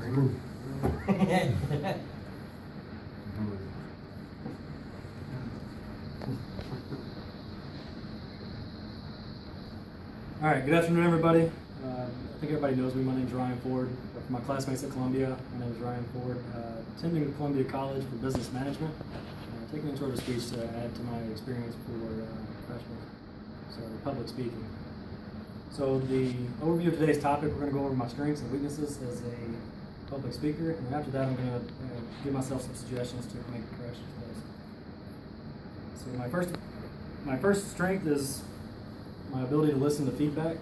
All right, good afternoon, everybody. I think everybody knows me. My name is Ryan Ford. For my classmates at Columbia, my name is Ryan Ford. Attending Columbia College for Business Management. Taking a short speech to add to my experience for professional, so public speaking. So the overview of today's topic, we're going to go over my strengths and weaknesses as a public speaker, and then after that I'm going to give myself some suggestions to make corrections to those. So my first strength is my ability to listen to feedback.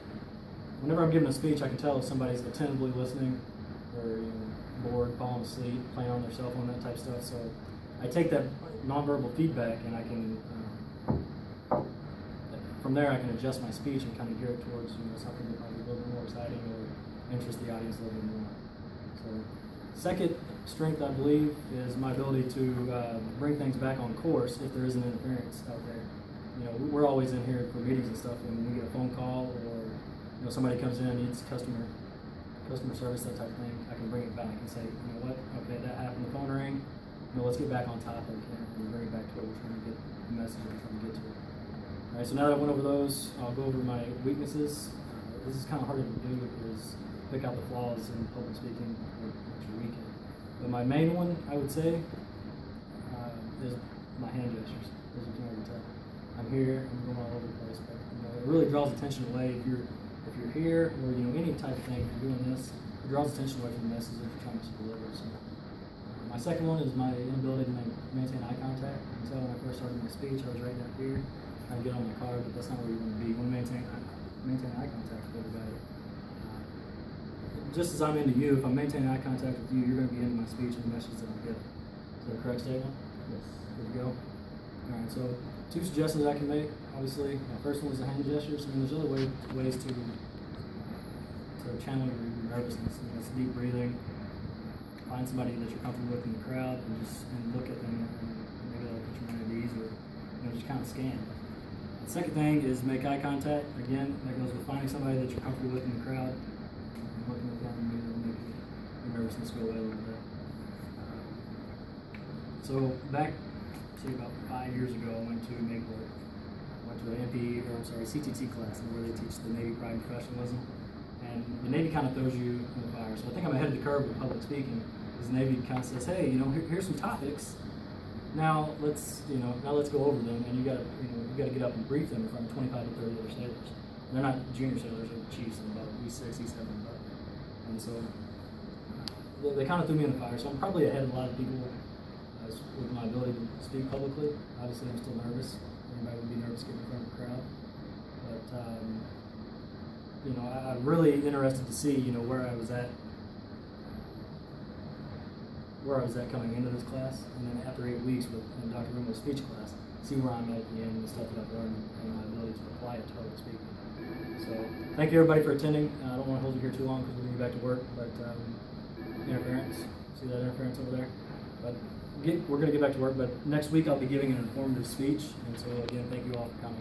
Whenever I'm giving a speech, I can tell if somebody's attentively listening or bored, falling asleep, playing on their cell phone, that type of stuff. So I take that nonverbal feedback and I can, from there I can adjust my speech and kind of gear it towards something that might be a little bit more exciting or interest the audience a little bit more. So second strength, I believe, is my ability to bring things back on course if there is an interference out there. We're always in here for meetings and stuff, and we get a phone call or somebody comes in and needs customer service, that type of thing, I can bring it back and say, you know what, okay, that happened, the phone rang, let's get back on topic and bring it back to what we're trying to get, the message we're trying to get to. All right, so now that I went over those, I'll go over my weaknesses. This is kind of harder to do, is pick out the flaws in public speaking, which are weak in. But my main one, I would say, is my hand gestures, as you can already tell. I'm here, I'm going all over the place, but it really draws attention away if you're here, or any type of thing, if you're doing this, it draws attention away from the message that you're trying to deliver. So, my second one is my inability to maintain eye contact. Until when I first started my speech, I was right down here, trying to get on my card, but that's not where you want to be. You want to maintain eye contact with everybody. Just as I'm into you, if I'm maintaining eye contact with you, you're going to be into my speech and the message that I'm giving. Is that a correct statement? Yes. Good to go. All right, so 2 suggestions I can make. Obviously, my first one was the hand gestures. I mean, there's other ways to channel your nervousness. It's deep breathing. Find somebody that you're comfortable with in the crowd and look at them and maybe that'll put your mind at ease, or just kind of scan. The second thing is make eye contact. Again, that goes with finding somebody that you're comfortable with in the crowd and looking at them and make your nervousness go away a little bit. So back, about 5 years ago, I went to Maplewood. I went to an CTT class where they teach the Navy Pride and Professionalism. And the Navy kind of throws you in the fire. So I think I'm ahead of the curve with public speaking, because the Navy kind of says, hey, here's some topics. Now let's go over them, and you got to get up and brief them in front of 25 to 30 other sailors. And they're not junior sailors; they're chiefs and above, E6, E7 and above. And so they kind of threw me in the fire. So I'm probably ahead of a lot of people with my ability to speak publicly. Obviously, I'm still nervous. Everybody would be nervous getting in front of a crowd, but I'm really interested to see, where I was at coming into this class, and then after 8 weeks with Dr. Rumo's speech class, see where I'm at the end, the stuff that I've learned, and my ability to apply it to public speaking. So, thank you everybody for attending. I don't want to hold you here too long because we're going to get back to work, but interference, see that interference over there? But we're going to get back to work, but next week I'll be giving an informative speech, and so again, thank you all for coming.